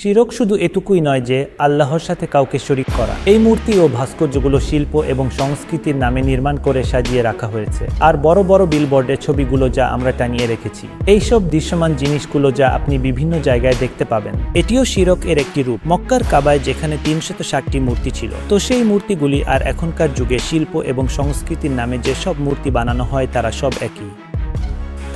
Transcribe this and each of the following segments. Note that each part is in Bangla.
শিরক শুধু এটুকুই নয় যে আল্লাহর সাথে কাউকে শরিক করা। এই মূর্তি ও ভাস্কর্যগুলো শিল্প এবং সংস্কৃতির নামে নির্মাণ করে সাজিয়ে রাখা হয়েছে, আর বড় বড় বিলবোর্ডের ছবিগুলো যা আমরা টানিয়ে রেখেছি। এইসব দৃশ্যমান জিনিসগুলো যা আপনি বিভিন্ন জায়গায় দেখতে পাবেন, এটিও শিরক এর একটি রূপ। মক্কার কাবায় যেখানে 360টি মূর্তি ছিল, তো সেই মূর্তিগুলি আর এখনকার যুগে শিল্প এবং সংস্কৃতির নামে যেসব মূর্তি বানানো হয় তারা সব একই।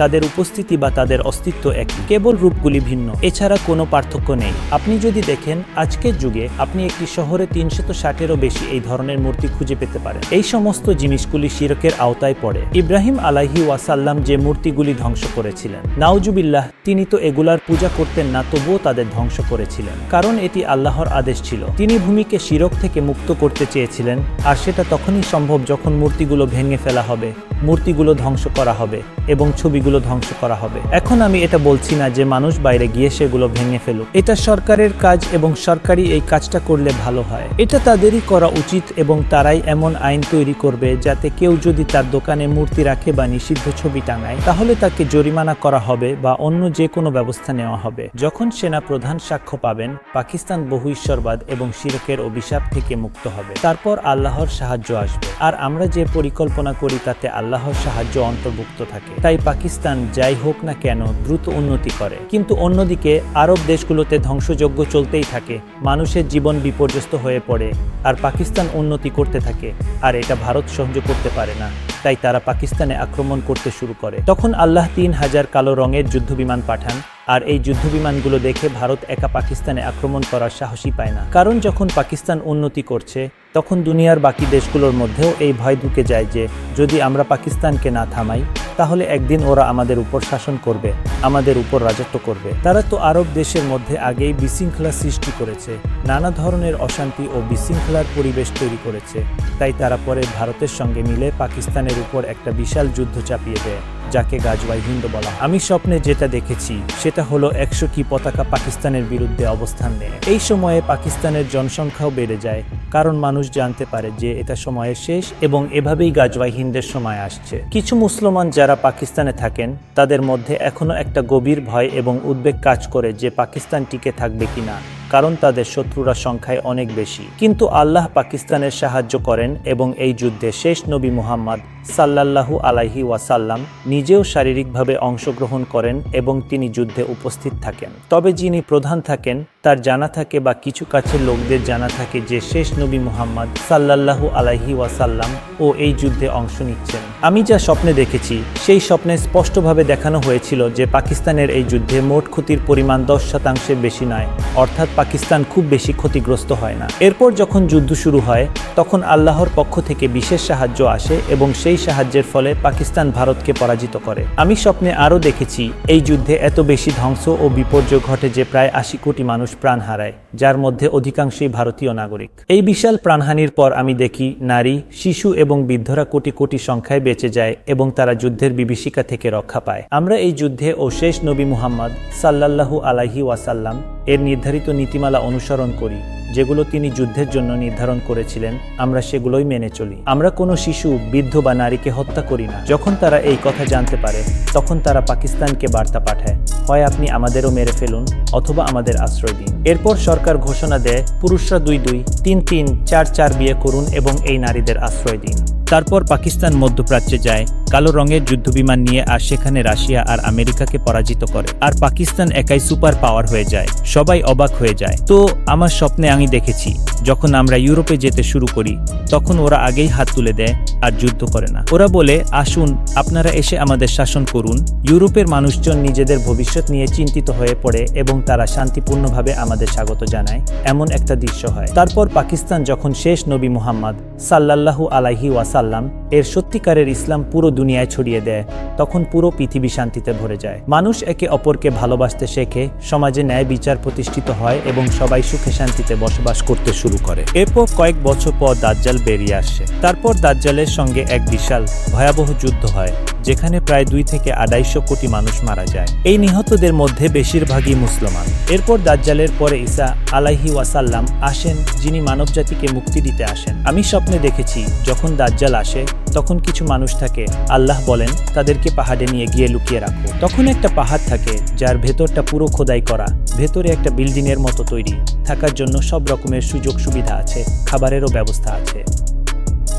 তাদের উপস্থিতি বা তাদের অস্তিত্ব একই, কেবল রূপগুলি ভিন্ন, এছাড়া কোনো পার্থক্য নেই। আপনি যদি দেখেন আজকের যুগে আপনি একটি শহরে 360-এরও বেশি এই ধরনের মূর্তি খুঁজে পেতে পারেন। এই সমস্ত জিনিসগুলি শিরকের আওতায় পড়ে। ইব্রাহিম আলাইহি ওয়াসাল্লাম যে মূর্তিগুলি ধ্বংস করেছিলেন, নাউজুবিল্লাহ, তিনি তো এগুলার পূজা করতেন না, তবুও তাদের ধ্বংস করেছিলেন, কারণ এটি আল্লাহর আদেশ ছিল। তিনি ভূমিকে শিরক থেকে মুক্ত করতে চেয়েছিলেন, আর সেটা তখনই সম্ভব যখন মূর্তিগুলো ভেঙে ফেলা হবে, মূর্তিগুলো ধ্বংস করা হবে এবং ছবিগুলো ধ্বংস করা হবে। এখন আমি এটা বলছি না যে মানুষ বাইরে গিয়ে সেগুলো ভেঙে ফেলুক। এটা সরকারের কাজ এবং সরকারি এই কাজটা করলে ভালো হয়। এটা তাদেরই করা উচিত এবং তারাই এমন আইন তৈরি করবে যাতে কেউ যদি তার দোকানে মূর্তি রাখে বা নিষিদ্ধ ছবি টাঙায়, তাহলে তাকে জরিমানা করা হবে বা অন্য যে কোনো ব্যবস্থা নেওয়া হবে। যখন সেনা প্রধান সাক্ষ্য পাবেন পাকিস্তান বহু ঈশ্বরবাদ এবং শিরকের অভিশাপ থেকে মুক্ত হবে, তারপর আল্লাহর সাহায্য আসবে। আর আমরা যে পরিকল্পনা করি তাতে আল্লাহর সাহায্য অন্তর্ভুক্ত থাকে। তাই পাকিস্তান যাই হোক না কেন দ্রুত উন্নতি করে, কিন্তু অন্যদিকে আরব দেশগুলোতে ধ্বংসযজ্ঞ চলতেই থাকে, মানুষের জীবন বিপর্যস্ত হয়ে পড়ে, আর পাকিস্তান উন্নতি করতে থাকে, আর এটা ভারত সহ্য করতে পারে না। তাই তারা পাকিস্তানে আক্রমণ করতে শুরু করে। তখন আল্লাহ 3000 কালো রঙের যুদ্ধবিমান পাঠান, আর এই যুদ্ধবিমানগুলো দেখে ভারত একা পাকিস্তানে আক্রমণ করার সাহসই পায় না। কারণ যখন পাকিস্তান উন্নতি করছে, তখন দুনিয়ার বাকি দেশগুলোর মধ্যেও এই ভয় ঢুকে যায় যে যদি আমরা পাকিস্তানকে না থামাই, তাহলে একদিন ওরা আমাদের উপর শাসন করবে, আমাদের উপর রাজত্ব করবে। তারা তো আরব দেশের মধ্যে আগেই বিশৃঙ্খলা সৃষ্টি করেছে, নানা ধরনের অশান্তি ও বিশৃঙ্খলার পরিবেশ তৈরি করেছে। তাই তারা পরে ভারতের সঙ্গে মিলে পাকিস্তানের উপর একটা বিশাল যুদ্ধ চাপিয়ে দেয়, যাকে গাজওয়াই হিন্দ বলা। আমি স্বপ্নে যেটা দেখেছি সেটা হলো 100টি পতাকা পাকিস্তানের বিরুদ্ধে অবস্থান নেয়। এই সময়ে পাকিস্তানের জনসংখ্যাও বেড়ে যায়, কারণ মানুষ জানতে পারে যে এটা সময়ের শেষ এবং এভাবেই গাজওয়াই হিন্দের সময় আসছে। কিছু মুসলমান যারা পাকিস্তানে থাকেন তাদের মধ্যে এখনো একটা গভীর ভয় এবং উদ্বেগ কাজ করে যে পাকিস্তান টিকে থাকবে কিনা, কারণ তাদের শত্রুরা সংখ্যায় অনেক বেশি। কিন্তু আল্লাহ পাকিস্তানের সাহায্য করেন এবং এই যুদ্ধে শেষ নবী মুহাম্মদ সাল্লাল্লাহু আলাইহি ওয়াসাল্লাম নিজেও শারীরিকভাবে অংশগ্রহণ করেন এবং তিনি যুদ্ধে উপস্থিত থাকেন। তবে যিনি প্রধান থাকেন তার জানা থাকে বা কিছু কাছের লোকদের জানা থাকে যে শেষ নবী মুহাম্মদ সাল্লাল্লাহু আলাইহি ওয়াসাল্লাম ও এই যুদ্ধে অংশ নিচ্ছেন। আমি যা স্বপ্নে দেখেছি সেই স্বপ্নে স্পষ্টভাবে দেখানো হয়েছিল যে পাকিস্তানের এই যুদ্ধে মোট ক্ষতির পরিমাণ 10% বেশি নয়, অর্থাৎ পাকিস্তান খুব বেশি ক্ষতিগ্রস্ত হয় না। এরপর যখন যুদ্ধ শুরু হয় তখন আল্লাহর পক্ষ থেকে বিশেষ সাহায্য আসে এবং সেই সাহায্যের ফলে পাকিস্তান ভারতকে পরাজিত করে। আমি স্বপ্নে আরও দেখেছি এই যুদ্ধে এত বেশি ধ্বংস ও বিপর্যয় ঘটে যে প্রায় 80 কোটি মানুষ প্রাণ হারায়, যার মধ্যে অধিকাংশই ভারতীয় নাগরিক। এই বিশাল প্রাণহানির পর আমি দেখি নারী, শিশু এবং বৃদ্ধরা কোটি কোটি সংখ্যায় বেঁচে যায় এবং তারা যুদ্ধের বিভীষিকা থেকে রক্ষা পায়। আমরা এই যুদ্ধে ও শেষ নবী মুহাম্মদ সাল্লাল্লাহু আলাইহি ওয়াসাল্লাম এর নির্ধারিত নীতিমালা অনুসরণ করি, যেগুলো তিনি যুদ্ধের জন্য নির্ধারণ করেছিলেন, আমরা সেগুলোই মেনে চলি। আমরা কোনো শিশু, বৃদ্ধ বা নারীকে হত্যা করি না। যখন তারা এই কথা জানতে পারে তখন তারা পাকিস্তানকে বার্তা পাঠায়, হয় আপনি আমাদেরও মেরে ফেলুন অথবা আমাদের আশ্রয় দিন। এরপর সরকার ঘোষণা দেয় পুরুষরা 2-2, 3-3, 4-4 বিয়ে করুন এবং এই নারীদের আশ্রয় দিন। তারপর পাকিস্তান মধ্যপ্রাচ্যে যায় কালো রঙের যুদ্ধবিমান নিয়ে, আর সেখানে রাশিয়া আর আমেরিকাকে পরাজিত করে, আর পাকিস্তান একাই সুপার পাওয়ার হয়ে যায়। সবাই অবাক হয়ে যায়। তো আমার স্বপ্নে আমি দেখেছি যখন আমরা ইউরোপে যেতে শুরু করি তখন ওরা আগেই হাত তুলে দেয় আর যুদ্ধ করে না। ওরা বলে, আসুন আপনারা এসে আমাদের শাসন করুন। ইউরোপের মানুষজন নিজেদের ভবিষ্যৎ নিয়ে চিন্তিত হয়ে পড়ে এবং তারা শান্তিপূর্ণভাবে আমাদের স্বাগত জানায়, এমন একটা দৃশ্য হয়। তারপর পাকিস্তান যখন শেষ নবী মুহাম্মদ সাল্লাল্লাহু আলাইহি ওয়াসাল্লাম এর সত্যিকারের ইসলাম পুরো দুনিয়ায় ছড়িয়ে দেয়, তখন পুরো পৃথিবী শান্তিতে ভরে যায়। মানুষ একে অপরকে ভালোবাসতে শেখে, সমাজে ন্যায় বিচার প্রতিষ্ঠিত হয় এবং সবাই সুখে শান্তিতে বসবাস করতে শুরু করে। এরপর কয়েক বছর পর দাজ্জাল বেরিয়ে আসে। তারপর দাজ্জালের সঙ্গে এক বিশাল ভয়াবহ যুদ্ধ হয়, যেখানে প্রায় 2 থেকে 250 কোটি মানুষ মারা যায়। এই নিহতদের মধ্যে বেশিরভাগই মুসলমান। এরপর দাজ্জালের পরে ঈসা আলাইহি ওয়াসাল্লাম আসেন, যিনি মানবজাতিকে মুক্তি দিতে আসেন। আমি স্বপ্নে দেখেছি যখন দাজ্জাল আসে তখন কিছু মানুষ থাকে, আল্লাহ বলেন তাদেরকে পাহাড়ে নিয়ে গিয়ে লুকিয়ে রাখো। তখন একটা পাহাড় থাকে যার ভেতরটা পুরো খোদাই করা, ভেতরে একটা বিল্ডিং এর মতো তৈরি, থাকার জন্য সব রকমের সুযোগ সুবিধা আছে, খাবারেরও ব্যবস্থা আছে।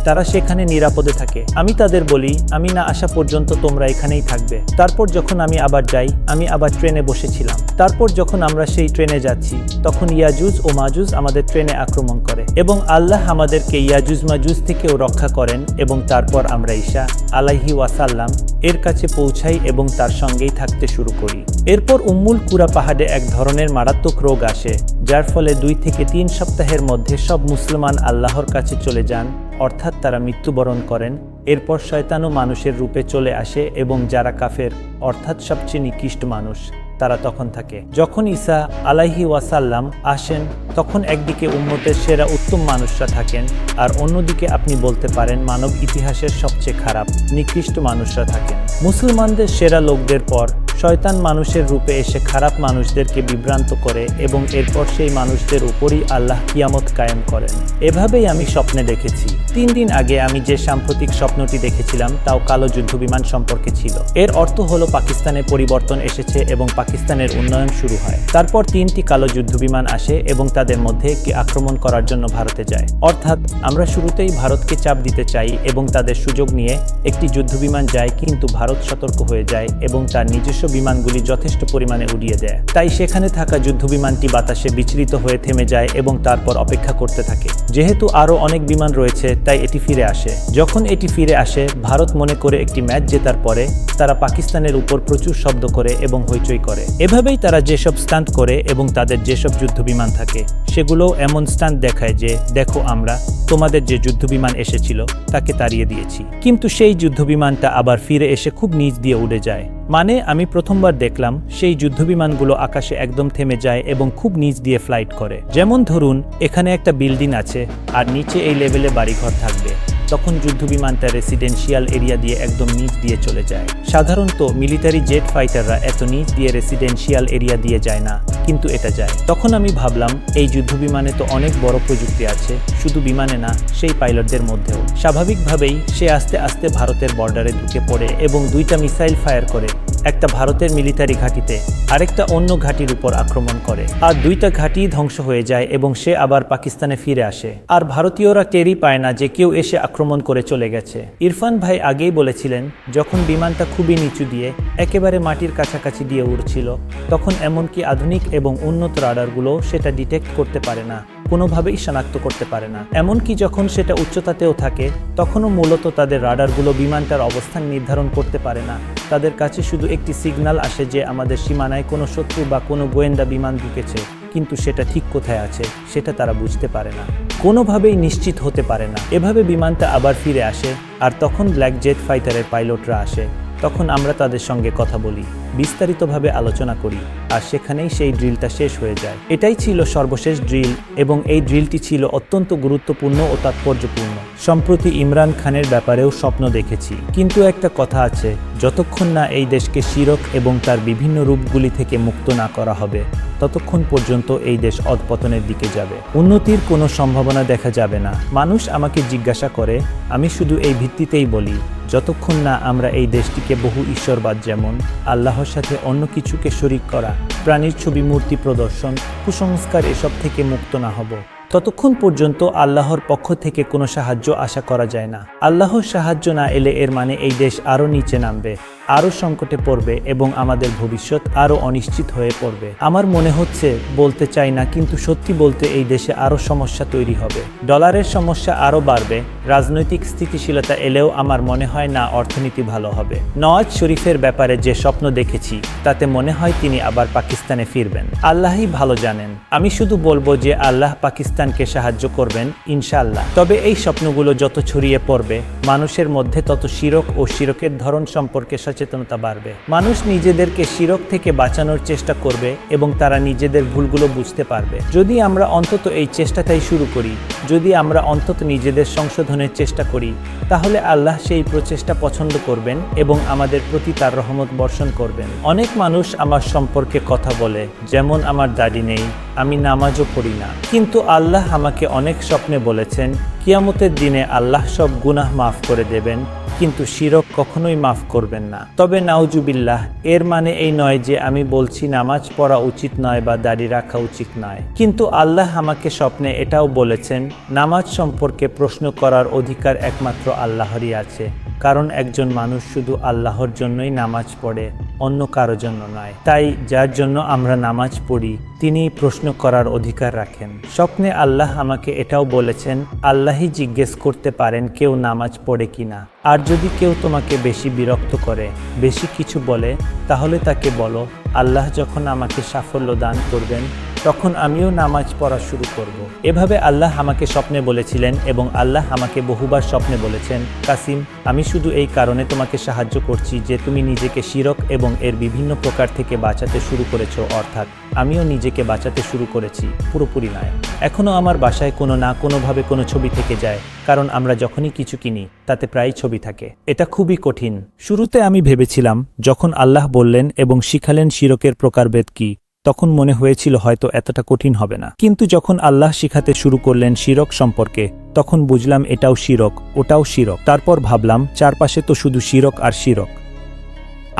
তারা সেখানে নিরাপদে থাকে। আমি তাদের বলি, আমি না আসা পর্যন্ত তোমরা এখানেই থাকবে। তারপর যখন আমি আবার যাই, আমি আবার ট্রেনে বসেছিলাম। তারপর যখন আমরা সেই ট্রেনে যাচ্ছি, তখন ইয়াজুজ ও মাজুজ আমাদের ট্রেনে আক্রমণ করে এবং আল্লাহ আমাদেরকে ইয়াজুজ মাজুজ থেকেও রক্ষা করেন এবং তারপর আমরা ঈসা আলাইহি ওয়াসাল্লাম এর কাছে পৌঁছাই এবং তার সঙ্গেই থাকতে শুরু করি। এরপর উম্মুল কুরা পাহাড়ে এক ধরনের মারাত্মক রোগ আসে, যার ফলে 2 থেকে 3 সপ্তাহের মধ্যে সব মুসলমান আল্লাহর কাছে চলে যান, অর্থাৎ তারা মৃত্যুবরণ করেন। এরপর শয়তানও মানুষের রূপে চলে আসে এবং যারা কাফের অর্থাৎ সবচেয়ে নিকৃষ্ট মানুষ তারা তখন থাকে। যখন ঈসা আলাইহি ওয়াসাল্লাম আসেন, তখন একদিকে উম্মতের সেরা উত্তম মানুষরা থাকেন, আর অন্যদিকে আপনি বলতে পারেন মানব ইতিহাসের সবচেয়ে খারাপ নিকৃষ্ট মানুষরা থাকেন। মুসলমানদের সেরা লোকদের পর শয়তান মানুষের রূপে এসে খারাপ মানুষদেরকে বিভ্রান্ত করে এবং এরপর সেই মানুষদের উপরই আল্লাহ কিয়ামত কায়েম করেন। এভাবেই আমি স্বপ্নে দেখেছি। 3 দিন আগে আমি যে সাম্প্রতিক স্বপ্নটি দেখেছিলাম তাও কালো যুদ্ধবিমান সম্পর্কে ছিল। এর অর্থ হলো পাকিস্তানে পরিবর্তন এসেছে এবং পাকিস্তানের উন্নয়ন শুরু হয়। তারপর 3টি কালো যুদ্ধবিমান আসে এবং তাদের মধ্যে একটি আক্রমণ করার জন্য ভারতে যায়। অর্থাৎ আমরা শুরুতেই ভারতকে চাপ দিতে চাই এবং তাদের সুযোগ নিয়ে একটি যুদ্ধবিমান যায়, কিন্তু ভারত সতর্ক হয়ে যায় এবং তার নিজস্ব বিমানগুলি যথেষ্ট পরিমাণে উড়িয়ে দেয়। তাই সেখানে থাকা যুদ্ধবিমানটি বাতাসে বিচলিত হয়ে থেমে যায় এবং তারপর অপেক্ষা করতে থাকে। যেহেতু আরও অনেক বিমান রয়েছে তাই এটি ফিরে আসে। যখন এটি ফিরে আসে, ভারত মনে করে একটি ম্যাচ জেতার পরে তারা পাকিস্তানের উপর প্রচুর শব্দ করে এবং হইচই করে। এভাবেই তারা যেসব স্টান্ট করে এবং তাদের যেসব যুদ্ধবিমান থাকে সেগুলোও এমন স্টান্ট দেখায় যে দেখো আমরা তোমাদের যে যুদ্ধবিমান এসেছিল তাকে তাড়িয়ে দিয়েছি, কিন্তু সেই যুদ্ধবিমানটা আবার ফিরে এসে খুব নিচ দিয়ে উড়ে যায়। মানে আমি প্রথমবার দেখলাম সেই যুদ্ধবিমানগুলো আকাশে একদম থেমে যায় এবং খুব নিচ দিয়ে ফ্লাইট করে। যেমন ধরুন এখানে একটা বিল্ডিং আছে আর নিচে এই লেভেলে বাড়িঘর থাকবে, তখন যুদ্ধবিমানটা রেসিডেন্সিয়াল এরিয়া দিয়ে একদম নিচ দিয়ে চলে যায়। সাধারণত মিলিটারি জেট ফাইটাররা এত নিচ দিয়ে রেসিডেন্সিয়াল এরিয়া দিয়ে যায় না, কিন্তু এটা যায়। তখন আমি ভাবলাম এই যুদ্ধবিমানে তো অনেক বড় প্রযুক্তি আছে, শুধু বিমানে না সেই পাইলটদের মধ্যেও। স্বাভাবিকভাবেই সে আস্তে আস্তে ভারতের বর্ডারে ঢুকে পড়ে এবং 2টা মিসাইল ফায়ার করে, একটা ভারতের মিলিটারি ঘাঁটিতে আরেকটা অন্য ঘাঁটির উপর আক্রমণ করে, আর 2টা ঘাঁটি ধ্বংস হয়ে যায় এবং সে আবার পাকিস্তানে ফিরে আসে। আর ভারতীয়রা টেরই পায় না যে কেউ এসে আক্রমণ করে চলে গেছে। ইরফান ভাই আগেই বলেছিলেন যখন বিমানটা খুবই নিচু দিয়ে একেবারে মাটির কাছাকাছি দিয়ে উড়ছিল, তখন এমনকি আধুনিক এবং উন্নত রাডারগুলো সেটা ডিটেক্ট করতে পারে না, কোনোভাবেই শনাক্ত করতে পারে না। এমনকি যখন সেটা উচ্চতাতেও থাকে তখনও মূলত তাদের রাডারগুলো বিমানটার অবস্থান নির্ধারণ করতে পারে না। তাদের কাছে শুধু একটি সিগন্যাল আসে যে আমাদের সীমানায় কোনো শত্রু বা কোনো গোয়েন্দা বিমান ঢুকেছে, কিন্তু সেটা ঠিক কোথায় আছে সেটা তারা বুঝতে পারে না, কোনোভাবেই নিশ্চিত হতে পারে না। এভাবে বিমানটা আবার ফিরে আসে আর তখন ব্ল্যাক জেট ফাইটারের পাইলটরা আসে। তখন আমরা তাদের সঙ্গে কথা বলি, বিস্তারিতভাবে আলোচনা করি, আর সেখানেই সেই ড্রিলটা শেষ হয়ে যায়। এটাই ছিল সর্বশেষ ড্রিল এবং এই ড্রিলটি ছিল অত্যন্ত গুরুত্বপূর্ণ ও তাৎপর্যপূর্ণ। সম্প্রতি ইমরান খানের ব্যাপারেও স্বপ্ন দেখেছি, কিন্তু একটা কথা আছে, যতক্ষণ না এই দেশকে শিরক এবং তার বিভিন্ন রূপগুলি থেকে মুক্ত না করা হবে ততক্ষণ পর্যন্ত এই দেশ অধপতনের দিকে যাবে, উন্নতির কোনো সম্ভাবনা দেখা যাবে না। মানুষ আমাকে জিজ্ঞাসা করে, আমি শুধু এই ভিত্তিতেই বলি, যতক্ষণ না আমরা এই দেশটিকে বহু ঈশ্বরবাদ যেমন আল্লাহর সাথে অন্য কিছুকে শরিক করা, প্রাণীর ছবি মূর্তি প্রদর্শন, কুসংস্কার এসব থেকে মুক্ত না হব, ততক্ষণ পর্যন্ত আল্লাহর পক্ষ থেকে কোনো সাহায্য আশা করা যায় না। আল্লাহর সাহায্য না এলে এর মানে এই দেশ আরও নিচে নামবে, আরও সংকটে পড়বে এবং আমাদের ভবিষ্যৎ আরও অনিশ্চিত হয়ে পড়বে। আমার মনে হচ্ছে, বলতে চাই না কিন্তু সত্যি বলতে এই দেশে আরও সমস্যা তৈরি হবে, ডলারের সমস্যা আরও বাড়বে, রাজনৈতিক স্থিতিশীলতা এলেও আমার মনে হয় না অর্থনীতি ভালো হবে। নওয়াজ শরীফের ব্যাপারে যে স্বপ্ন দেখেছি তাতে মনে হয় তিনি আবার পাকিস্তানে ফিরবেন, আল্লাহই ভালো জানেন। আমি শুধু বলবো যে আল্লাহ পাকিস্তানকে সাহায্য করবেন ইনশাআল্লাহ। তবে এই স্বপ্নগুলো যত ছড়িয়ে পড়বে মানুষের মধ্যে তত শিরক ও শিরকের ধরন সম্পর্কে সচেতনতা বাড়বে। মানুষ নিজেদেরকে শিরক থেকে বাঁচানোর চেষ্টা করবে এবং তারা নিজেদের ভুলগুলো বুঝতে পারবে। যদি আমরা অন্তত এই চেষ্টাটাই শুরু করি, যদি আমরা অন্তত নিজেদের সংশোধনের চেষ্টা করি, তাহলে আল্লাহ সেই প্রচেষ্টা পছন্দ করবেন এবং আমাদের প্রতি তার রহমত বর্ষণ করবেন। অনেক মানুষ আমার সম্পর্কে কথা বলে, যেমন আমার দাড়ি নেই, আমি নামাজও পড়ি না, কিন্তু আল্লাহ আমাকে অনেক স্বপ্নে বলেছেন কিয়ামতের দিনে আল্লাহ সব গুনাহ মাফ করে দেবেন, কিন্তু শিরক কখনোই মাফ করবেন না। তবে নাউজুবিল্লাহ, এর মানে এই নয় যে আমি বলছি নামাজ পড়া উচিত নয় বা দাড়ি রাখা উচিত নয়। কিন্তু আল্লাহ আমাকে স্বপ্নে এটাও বলেছেন, নামাজ সম্পর্কে প্রশ্ন করার অধিকার একমাত্র আল্লাহরই আছে, কারণ একজন মানুষ শুধু আল্লাহর জন্যই নামাজ পড়ে, অন্য কারো জন্য নয়। তাই যার জন্য আমরা নামাজ পড়ি তিনি প্রশ্ন করার অধিকার রাখেন। স্বপ্নে আল্লাহ আমাকে এটাও বলেছেন, আল্লাহই জিজ্ঞেস করতে পারেন কেউ নামাজ পড়ে কিনা। আর যদি কেউ তোমাকে বেশি বিরক্ত করে, বেশি কিছু বলে, তাহলে তাকে বলো, আল্লাহ যখন আমাকে সাফল্য দান করবেন তখন আমিও নামাজ পড়া শুরু করব। এভাবে আল্লাহ আমাকে স্বপ্নে বলেছিলেন এবং আল্লাহ আমাকে বহুবার স্বপ্নে বলেছেন, কাসিম, আমি শুধু এই কারণে তোমাকে সাহায্য করছি যে তুমি নিজেকে শিরক এবং এর বিভিন্ন প্রকার থেকে বাঁচাতে শুরু করেছো, অর্থাৎ আমিও নিজেকে বাঁচাতে শুরু করেছি, পুরোপুরি নয়। এখনও আমার বাসায় কোনো না কোনোভাবে কোনো ছবি থেকে যায়, কারণ আমরা যখনই কিছু কিনি তাতে প্রায় ছবি থাকে। এটা খুবই কঠিন। শুরুতে আমি ভেবেছিলাম যখন আল্লাহ বললেন এবং শিখালেন শিরকের প্রকারভেদ কি, তখন মনে হয়েছিল হয়তো এতটা কঠিন হবে না। কিন্তু যখন আল্লাহ শিখাতে শুরু করলেন শিরক সম্পর্কে, তখন বুঝলাম এটাও শিরক, ওটাও শিরক। তারপর ভাবলাম চারপাশে তো শুধু শিরক আর শিরক,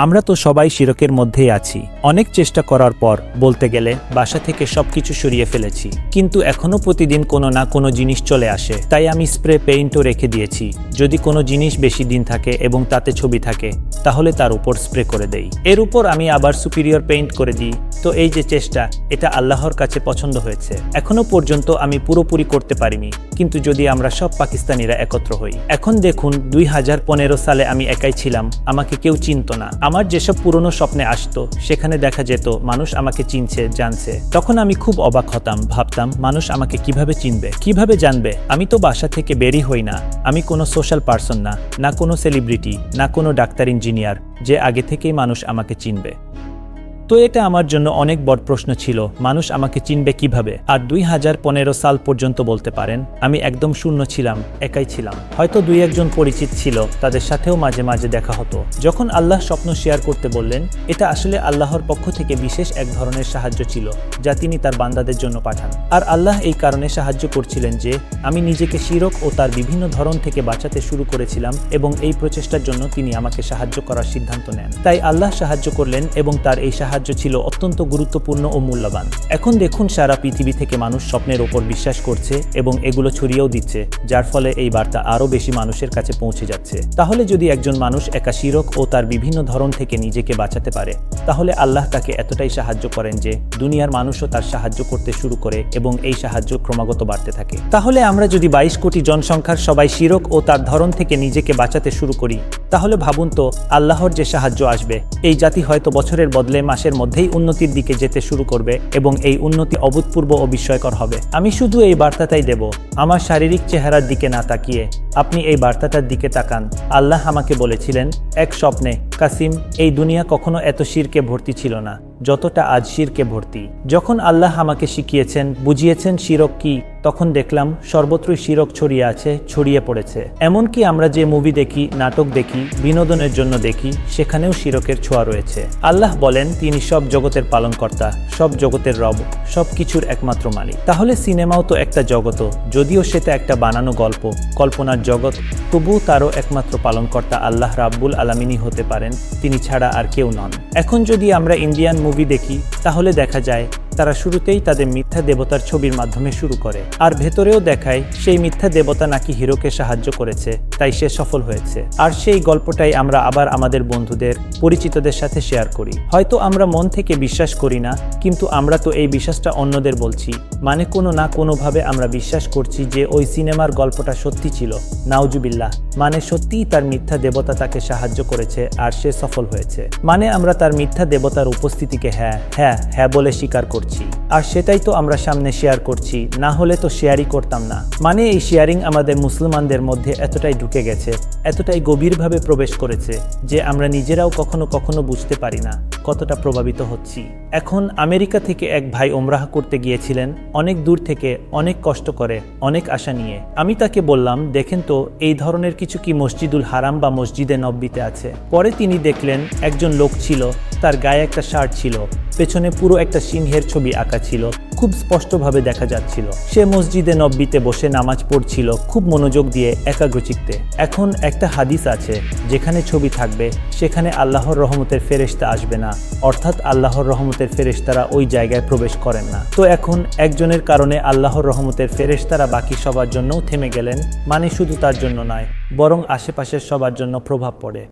আমরা তো সবাই শিরকের মধ্যেই আছি। অনেক চেষ্টা করার পর বলতে গেলে বাসা থেকে সবকিছু সরিয়ে ফেলেছি, কিন্তু এখনো প্রতিদিন কোনো না কোনো জিনিস চলে আসে। তাই আমি স্প্রে পেইন্টও রেখে দিয়েছি। যদি কোনো জিনিস বেশি দিন থাকে এবং তাতে ছবি থাকে, তাহলে তার উপর স্প্রে করে দেই। এর উপর আমি আবার সুপিরিয়র পেইন্ট করে দিই। তো এই যে চেষ্টা, এটা আল্লাহর কাছে পছন্দ হয়েছে। এখনো পর্যন্ত আমি পুরোপুরি করতে পারিনি, কিন্তু যদি আমরা সব পাকিস্তানিরা একত্র হই। এখন দেখুন, 2015 সালে আমি একাই ছিলাম, আমাকে কেউ চিনত না। আমার যেসব পুরনো স্বপ্নে আসতো সেখানে দেখা যেত মানুষ আমাকে চিনছে, জানছে। তখন আমি খুব অবাক হতাম, ভাবতাম মানুষ আমাকে কিভাবে চিনবে, কিভাবে জানবে। আমি তো বাসা থেকে বেরই হই না, আমি কোনো সোশ্যাল পারসন না, না কোনো সেলিব্রিটি, না কোনো ডাক্তার ইঞ্জিনিয়ার যে আগে থেকেই মানুষ আমাকে চিনবে। তো এটা আমার জন্য অনেক বড় প্রশ্ন ছিল, মানুষ আমাকে চিনবে কিভাবে। আর 2015 সাল পর্যন্ত বলতে পারেন আমি একদম শূন্য ছিলাম, একাই ছিলাম। হয়তো 2-1 জন পরিচিত ছিল, তাদের সাথেও মাঝে মাঝে দেখা হতো। যখন আল্লাহ স্বপ্ন শেয়ার করতে বললেন, এটা আসলে আল্লাহর পক্ষ থেকে বিশেষ এক ধরনের সাহায্য ছিল, যা তিনি তার বান্দাদের জন্য পাঠান। আর আল্লাহ এই কারণে সাহায্য করছিলেন যে আমি নিজেকে শিরক ও তার বিভিন্ন ধরন থেকে বাঁচাতে শুরু করেছিলাম, এবং এই প্রচেষ্টার জন্য তিনি আমাকে সাহায্য করার সিদ্ধান্ত নেন। তাই আল্লাহ সাহায্য করলেন এবং তার এই সাহায্য ছিল অত্যন্ত গুরুত্বপূর্ণ ও মূল্যবান। এখন দেখুন, সারা পৃথিবী থেকে মানুষ স্বপ্নের ওপর বিশ্বাস করছে এবং এগুলো ছড়িয়েও দিচ্ছে, যার ফলে এই বার্তা আরও বেশি মানুষের কাছে পৌঁছে যাচ্ছে। তাহলে যদি একজন মানুষ একা শিরক ও তার বিভিন্ন ধরন থেকে নিজেকে বাঁচাতে পারে, তাহলে আল্লাহ তাকে এতটাই সাহায্য করেন যে দুনিয়ার মানুষও তার সাহায্য করতে শুরু করে এবং এই সাহায্য ক্রমাগত বাড়তে থাকে। তাহলে আমরা যদি 22 কোটি জনসংখ্যার সবাই শিরক ও তার ধরন থেকে নিজেকে বাঁচাতে শুরু করি, তাহলে ভাবুন তো আল্লাহর যে সাহায্য আসবে। এই জাতি হয়তো বছরের বদলে মাসের মধ্যেই উন্নতির দিকে যেতে শুরু করবে এবং এই উন্নতি অভূতপূর্ব ও বিস্ময়কর হবে। আমি শুধু এই বার্তাটাই দেব, আমার শারীরিক চেহারার দিকে না তাকিয়ে আপনি এই বার্তাটার দিকে তাকান। আল্লাহ আমাকে বলেছিলেন এক স্বপ্নে, কাসিম, এই দুনিয়া কখনো এত শিরকে ভর্তি ছিল না যতটা আজ শিরকে ভর্তি। যখন আল্লাহ আমাকে শিখিয়েছেন, বুঝিয়েছেন শিরক কি, তখন দেখলাম সর্বত্রই শিরক ছড়িয়ে আছে, ছড়িয়ে পড়েছে। এমনকি আমরা যে মুভি দেখি, নাটক দেখি, বিনোদনের জন্য দেখি, সেখানেও শিরকের ছোঁয়া রয়েছে। আল্লাহ বলেন তিনি সব জগতের পালনকর্তা, সব জগতের রব, সব কিছুর একমাত্র মালিক। তাহলে সিনেমাও তো একটা জগৎ, যদিও সেটা একটা বানানো গল্প, কল্পনার জগৎ, তবুও তারও একমাত্র পালনকর্তা আল্লাহ রাব্বুল আলামিনই হতে পারেন, তিনি ছাড়া আর কেউ নন। এখন যদি আমরা ইন্ডিয়ান মুভি দেখি, তাহলে দেখা যায় তারা শুরুতেই তাদের মিথ্যা দেবতার ছবির মাধ্যমে শুরু করে, আর ভেতরেও দেখায় সেই মিথ্যা দেবতা নাকি হিরোকে সাহায্য করেছে, তাই সে সফল হয়েছে। আর সেই গল্পটাই আমরা আবার আমাদের বন্ধুদের, পরিচিতদের সাথে শেয়ার করি। হয়তো আমরা মন থেকে বিশ্বাস করি না, কিন্তু আমরা তো এই বিশ্বাসটা অন্যদের বলছি, মানে কোনো না কোনোভাবে আমরা বিশ্বাস করছি যে ওই সিনেমার গল্পটা সত্যি ছিল। নাউজুবিল্লাহ, মানে সত্যিই তার মিথ্যা দেবতা তাকে সাহায্য করেছে আর সে সফল হয়েছে। মানে আমরা তার মিথ্যা দেবতার উপস্থিতিকে হ্যাঁ হ্যাঁ হ্যাঁ বলে স্বীকার করছি, আর সেটাই তো আমরা সামনে শেয়ার করছি, না হলে তো শেয়ারই করতাম না। মানে এই শেয়ারিং আমাদের মুসলমানদের মধ্যে এতটাই ঢুকে গেছে, এতটাই গভীরভাবে প্রবেশ করেছে যে আমরা নিজেরাও কখনো কখনো বুঝতে পারি না কতটা প্রভাবিত হচ্ছি। এখন আমেরিকা থেকে এক ভাই ওমরাহ করতে গিয়েছিলেন, অনেক দূর থেকে, অনেক কষ্ট করে, অনেক আশা নিয়ে। আমি তাকে বললাম, দেখেন তো এই ধরনের কিছু কি মসজিদুল হারাম বা মসজিদে নববীতে আছে? পরে তিনি দেখলেন একজন লোক ছিল, তার গায়ে একটা শার্ট ছিল, পেছনে পুরো একটা সিংহের ছবি আঁকা ছিল, খুব স্পষ্টভাবে দেখা যাচ্ছিল। সে মসজিদে নব্বীতে বসে নামাজ পড়ছিল খুব মনোযোগ দিয়ে একাগ্রচিত্তে। এখন একটা হাদিস আছে, যেখানে ছবি থাকবে সেখানে আল্লাহর রহমতের ফেরেশতা আসবে না, অর্থাৎ আল্লাহর রহমতের ফেরেশতারা ওই জায়গায় প্রবেশ করেন না। তো এখন একজনের কারণে আল্লাহর রহমতের ফেরেশতারা বাকি সবার জন্যও থেমে গেলেন, মানে শুধু তার জন্য নয়, বরং আশেপাশের সবার জন্য প্রভাব পড়ে।